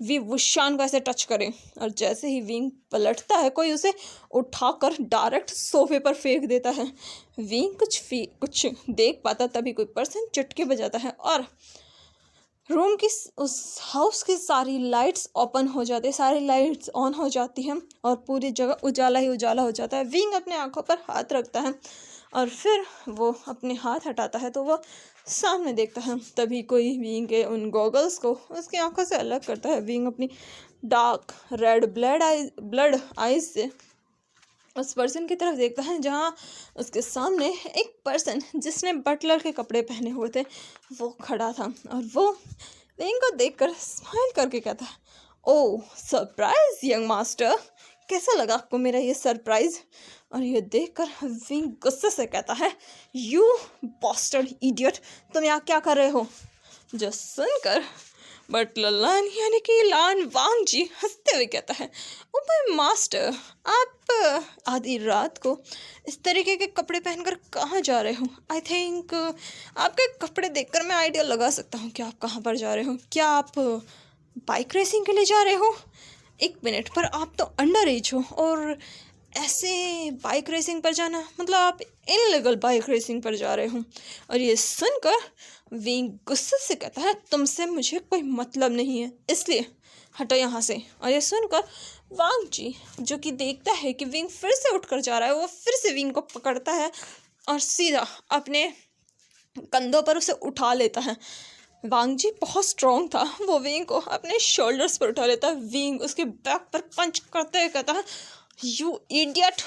वुशान को ऐसे टच करे। और जैसे ही विंग पलटता है, कोई उसे उठाकर डायरेक्ट सोफे पर फेंक देता है। विंग कुछ देख पाता, तभी कोई पर्सन चुटकी बजाता है और रूम की उस हाउस की सारी लाइट्स ओपन हो जाती है, सारी लाइट्स ऑन हो जाती हैं और पूरी जगह उजाला ही उजाला हो जाता है। विंग अपने आंखों पर हाथ रखता है और फिर वो अपने हाथ हटाता है तो वो सामने देखता है। तभी कोई विंग के उन गॉगल्स को उसकी आंखों से अलग करता है। विंग अपनी डार्क रेड ब्लड आइज से उस पर्सन की तरफ देखता है, जहाँ उसके सामने एक पर्सन जिसने बटलर के कपड़े पहने हुए थे वो खड़ा था। और वो विंग को देखकर स्माइल करके कहता है, ओह सरप्राइज यंग मास्टर, कैसा लगा आपको मेरा ये सरप्राइज। और ये देखकर विंग गुस्से से कहता है, यू बॉस्टर्ड इडियट, तुम यहाँ क्या कर रहे हो। जो सुनकर बटलर लान यानी कि लान वांग जी हंसते हुए कहता है, ओ माय मास्टर, आप आधी रात को इस तरीके के कपड़े पहनकर कहाँ जा रहे हो। आई थिंक आपके कपड़े देखकर मैं आइडिया लगा सकता हूँ कि आप कहाँ पर जा रहे हो। क्या आप बाइक रेसिंग के लिए जा रहे हो? एक मिनट, पर आप तो अंडर एज हो, और ऐसे बाइक रेसिंग पर जाना मतलब आप इनलीगल बाइक रेसिंग पर जा रहे हो। और ये सुनकर विंग गुस्से से कहता है, तुमसे मुझे कोई मतलब नहीं है, इसलिए हटो यहाँ से। और ये सुनकर वांग जी जो कि देखता है कि विंग फिर से उठकर जा रहा है, वो फिर से विंग को पकड़ता है और सीधा अपने कंधों पर उसे उठा लेता है। वांग जी बहुत स्ट्रॉन्ग था, वो विंग को अपने शोल्डर्स पर उठा लेता है। विंग उसके बैक पर पंच करते हुए कहता है, यू इडियट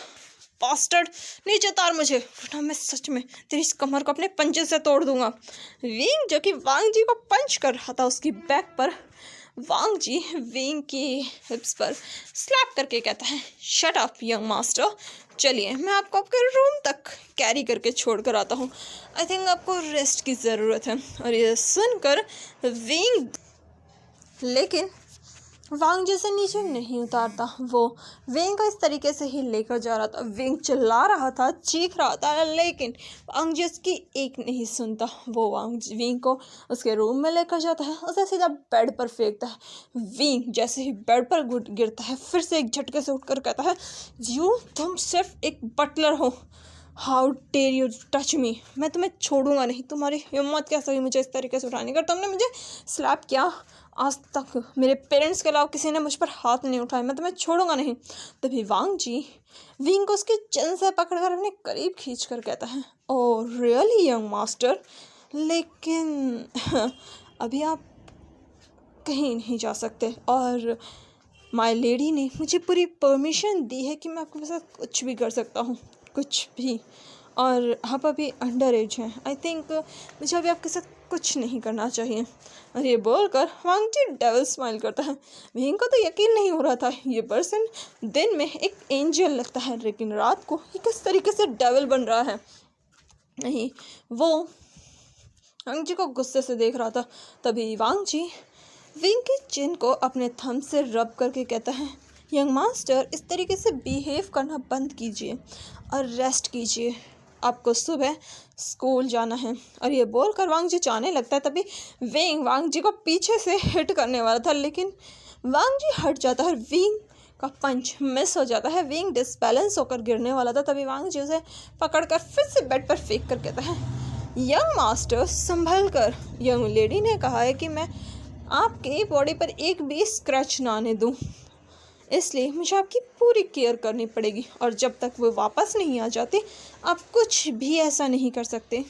बास्टर्ड, नीचे उतार मुझे, वरना मैं सच में तेरी इस कमर को अपने पंजे से तोड़ दूंगा। विंग जो कि वांग जी को पंच कर रहा था उसकी बैक पर, वांग जी विंग की हिप्स पर स्लैप करके कहता है, शट अप यंग मास्टर, चलिए मैं आपको आपके रूम तक कैरी करके छोड़ कर आता हूँ। आई थिंक आपको रेस्ट की ज़रूरत है। और ये सुनकर विंग लेकिन वांग जैसे नीचे नहीं उतारता, वो विंग को इस तरीके से ही लेकर जा रहा था। विंग चिल्ला रहा था, चीख रहा था, लेकिन वांग जी उसकी एक नहीं सुनता। वो विंग को उसके रूम में लेकर जाता है, उसे सीधा बेड पर फेंकता है। विंग जैसे ही बेड पर गिरता है, फिर से एक झटके से उठकर कहता है, तुम सिर्फ एक बटलर हो, how dare you touch me, मैं तुम्हें छोड़ूंगा नहीं, तुम्हारी हिम्मत कैसे हुई मुझे इस तरीके से उठाने का। तुमने मुझे स्लैप किया आज तक मेरे पेरेंट्स के अलावा किसी ने मुझ पर हाथ नहीं उठाया, मैं तुम्हें छोड़ूंगा नहीं। तभी वांग जी विंग को उसके चिन से पकड़कर अपने करीब खींच कर कहता है, ओह रियली यंग मास्टर, लेकिन अभी आप कहीं नहीं जा सकते और माय लेडी ने मुझे पूरी परमिशन दी है कि मैं आपके साथ कुछ भी कर सकता हूँ, कुछ भी। और आप अभी अंडर एज हैं, आई थिंक मुझे अभी आपके साथ कुछ नहीं करना चाहिए। और ये बोलकर वांग जी डेविल स्माइल करता है। विंग को तो यकीन नहीं हो रहा था, ये पर्सन दिन में एक एंजल लगता है लेकिन रात को ये किस तरीके से डेविल बन रहा है। नहीं, वो वांग जी को गुस्से से देख रहा था। तभी वांग जी विंग की चिन को अपने थंब से रब करके कहता है, यंग मास्टर इस तरीके से बिहेव करना बंद कीजिए और रेस्ट कीजिए, आपको सुबह स्कूल जाना है। और ये बोलकर वांग जी जाने लगता है। तभी विंग वांग जी को पीछे से हिट करने वाला था लेकिन वांग जी हट जाता है, विंग का पंच मिस हो जाता है, विंग डिसबैलेंस होकर गिरने वाला था। तभी वांग जी उसे पकड़कर फिर से बेड पर फेंक कर कहता है, यंग मास्टर संभल कर, यंग लेडी ने कहा है कि मैं आपके बॉडी पर एक भी स्क्रैच ना आने दूँ, इसलिए मुझे आपकी पूरी केयर करनी पड़ेगी और जब तक वो वापस नहीं आ जाते आप कुछ भी ऐसा नहीं कर सकते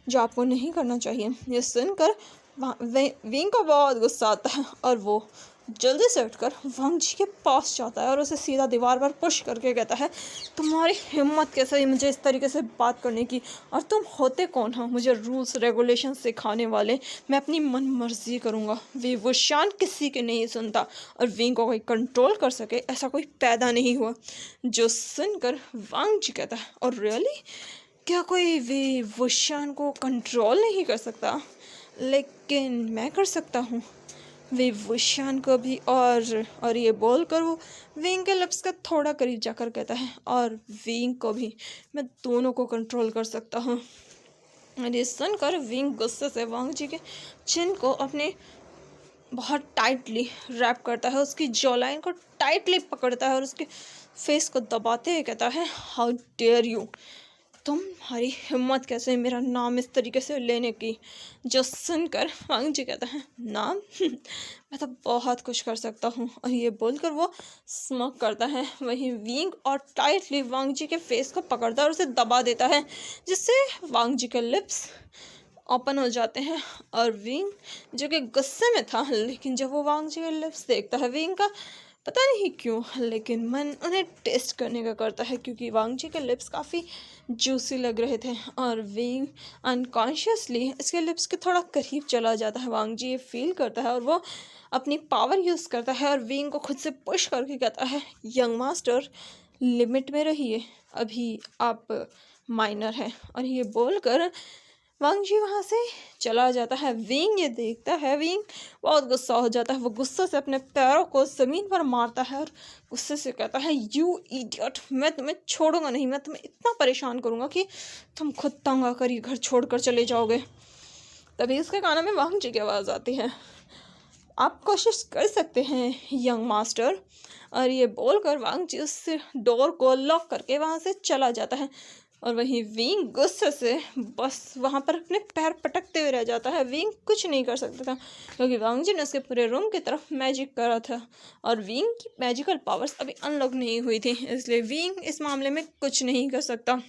जो आपको नहीं करना चाहिए। ये सुनकर विंग को बहुत गुस्सा आता है और वो जल्दी से उठकर वांग जी के पास जाता है और उसे सीधा दीवार पर पुश करके कहता है, तुम्हारी हिम्मत कैसे ही मुझे इस तरीके से बात करने की, और तुम होते कौन हो मुझे रूल्स रेगुलेशन सिखाने वाले, मैं अपनी मन मर्जी करूँगा। वो शान किसी के नहीं सुनता और विंग को कोई कंट्रोल कर सके ऐसा कोई पैदा नहीं हुआ। जो सुनकर वांग जी कहता है, और रियली क्या कोई वो शान को कंट्रोल नहीं कर सकता, लेकिन मैं कर सकता हूँ विवुशान को भी। और ये बोलकर वो विंग के लिप्स का थोड़ा करीब जाकर कहता है, और विंग को भी, मैं दोनों को कंट्रोल कर सकता हूँ। और ये सुनकर विंग गुस्से से वांग जी के चिन को अपने बहुत टाइटली रैप करता है, उसकी जॉलाइन को टाइटली पकड़ता है और उसके फेस को दबाते हुए कहता है, हाउ डेयर यू, तुम्हारी हिम्मत कैसे मेरा नाम इस तरीके से लेने की। जो सुनकर वांग जी कहता है, नाम मैं तो बहुत कुछ कर सकता हूँ। और ये बोलकर वो स्मोक करता है। वहीं विंग और टाइटली वांग जी के फेस को पकड़ता है और उसे दबा देता है, जिससे वांग जी के लिप्स ओपन हो जाते हैं। और विंग जो कि गुस्से में था, लेकिन जब वो वांग जी के लिप्स देखता है, विंग का पता नहीं क्यों लेकिन मन उन्हें टेस्ट करने का करता है, क्योंकि वांग जी के लिप्स काफ़ी जूसी लग रहे थे। और विंग अनकॉन्शियसली इसके लिप्स के थोड़ा करीब चला जाता है। वांग जी ये फील करता है और वो अपनी पावर यूज़ करता है और विंग को खुद से पुश करके कहता है, यंग मास्टर लिमिट में रहिए, अभी आप माइनर हैं। और ये बोलकर वांग जी वहाँ से चला जाता है। विंग ये देखता है, विंग बहुत गुस्सा हो जाता है, वो गुस्से से अपने पैरों को ज़मीन पर मारता है और गुस्से से कहता है, यू इडियट, मैं तुम्हें छोड़ूंगा नहीं, मैं तुम्हें इतना परेशान करूँगा कि तुम खुद तंग आकर ये घर छोड़कर चले जाओगे। तभी उसके कानों में वांग जी की आवाज़ आती है, आप कोशिश कर सकते हैं यंग मास्टर। और ये बोलकर वांग जी उस डोर को लॉक करके वहाँ से चला जाता है। और वहीं विंग गुस्से से बस वहाँ पर अपने पैर पटकते हुए रह जाता है। विंग कुछ नहीं कर सकता था, क्योंकि वांग जी ने उसके पूरे रूम की तरफ मैजिक करा था और विंग की मैजिकल पावर्स अभी अनलॉक नहीं हुई थी, इसलिए विंग इस मामले में कुछ नहीं कर सकता।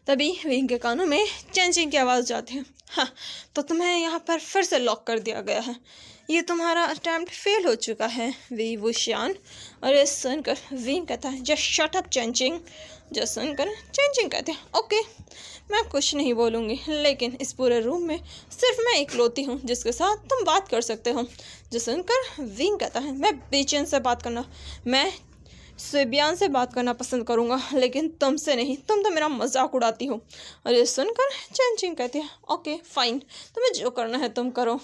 तभी विंग के कानों में चेंचिंग की आवाज़ जाती है, हाँ तो तुम्हें यहाँ पर फिर से लॉक कर दिया गया है, ये तुम्हारा अटैम्प्ट फेल हो चुका है विवुशियान। और ये सुनकर विंग कहता है, जस्ट शट अप चेंचिंग। जो सुनकर चेंचिंग कहते हैं, ओके मैं कुछ नहीं बोलूँगी, लेकिन इस पूरे रूम में सिर्फ मैं इकलौती हूँ जिसके साथ तुम बात कर सकते हो। जो सुनकर विंग कहता है, मैं बेचैन से बात करना, मैं स्विबियान से बात करना पसंद करूँगा, लेकिन तुमसे नहीं, तुम तो मेरा मजाक उड़ाती हो। और ये सुनकर चेंचिंग कहती है, ओके फाइन, तुम्हें जो करना है तुम करो,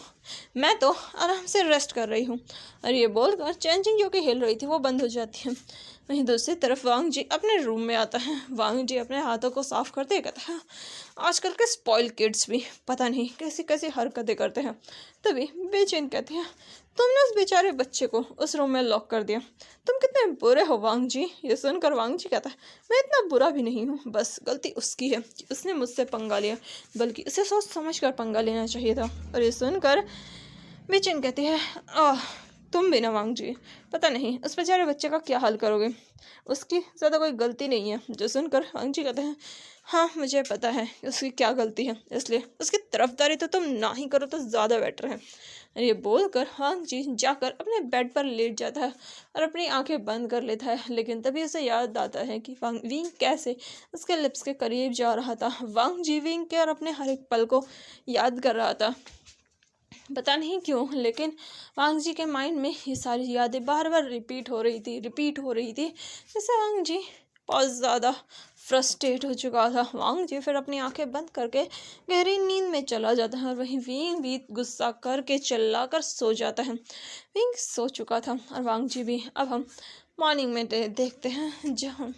मैं तो आराम से रेस्ट कर रही हूँ। और ये बोलकर चेंचिंग जो कि हिल रही थी वो बंद हो जाती है। वहीं दूसरी तरफ वांग जी अपने रूम में आता है। वांग जी अपने हाथों को साफ करते कहता है, आजकल के स्पॉइल किड्स भी पता नहीं कैसी कैसी हरकतें करते हैं। तभी बेचैन कहती है, तुमने उस बेचारे बच्चे को उस रूम में लॉक कर दिया, तुम कितने बुरे हो वांग जी। ये सुनकर वांग जी कहता है, मैं इतना बुरा भी नहीं हूँ, बस गलती उसकी है कि उसने मुझसे पंगा लिया, बल्कि उसे सोच समझ कर पंगा लेना चाहिए था। और ये सुनकर बीचिन कहती है, आह तुम भी ना वांग जी, पता नहीं उस बेचारे बच्चे का क्या हाल करोगे, उसकी ज़्यादा कोई गलती नहीं है। जो सुनकर वांग जी कहते हैं, हाँ मुझे पता है उसकी क्या गलती है, इसलिए उसकी तरफदारी तो तुम ना ही करो तो ज़्यादा बेटर है। ये बोलकर वांग जी जाकर अपने बेड पर लेट जाता है और अपनी आंखें बंद कर लेता है। लेकिन तभी उसे याद आता है कि विंग कैसे उसके लिप्स के करीब जा रहा था। वांग जी विंग के और अपने हर एक पल को याद कर रहा था, पता नहीं क्यों, लेकिन वांग जी के माइंड में ये सारी यादें बार बार रिपीट हो रही थी। जिससे वांग जी बहुत ज़्यादा फ्रस्ट्रेट हो चुका था। वांग जी फिर अपनी आंखें बंद करके गहरी नींद में चला जाता है और वहीं विंग भी गुस्सा करके चिल्ला कर सो जाता है। विंग सो चुका था और वांग जी भी। अब हम मॉर्निंग में देखते हैं जहाँ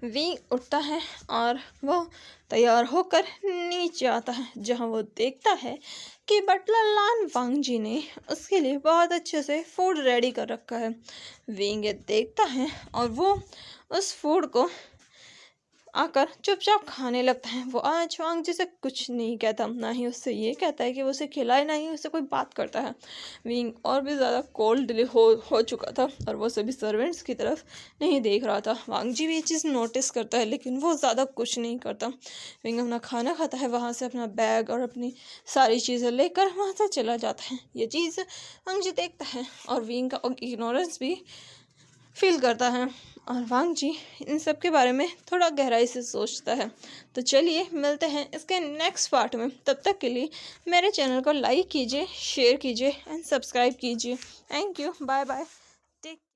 विंग उठता है और वो तैयार होकर नीचे आता है, जहाँ वो देखता है कि बटलर लान वांग जी ने उसके लिए बहुत अच्छे से फूड रेडी कर रखा है। विंग ये देखता है और वो उस फूड को आकर चुपचाप खाने लगता है। वो आज वांग जी से कुछ नहीं कहता, ना ही उससे ये कहता है कि वो उसे खिलाए, ना ही उससे कोई बात करता है। विंग और भी ज़्यादा कोल्ड हो चुका था और वो सभी सर्वेंट्स की तरफ नहीं देख रहा था। वांग जी भी ये चीज़ नोटिस करता है, लेकिन वो ज़्यादा कुछ नहीं करता। विंग अपना खाना खाता है, वहाँ से अपना बैग और अपनी सारी चीज़ें लेकर वहाँ से चला जाता है। ये चीज़ वांग जी देखता है और विंग का इग्नोरेंस भी फील करता है और वांग जी इन सब के बारे में थोड़ा गहराई से सोचता है। तो चलिए मिलते हैं इसके नेक्स्ट पार्ट में। तब तक के लिए मेरे चैनल को लाइक कीजिए, शेयर कीजिए एंड सब्सक्राइब कीजिए। Thank you, bye bye.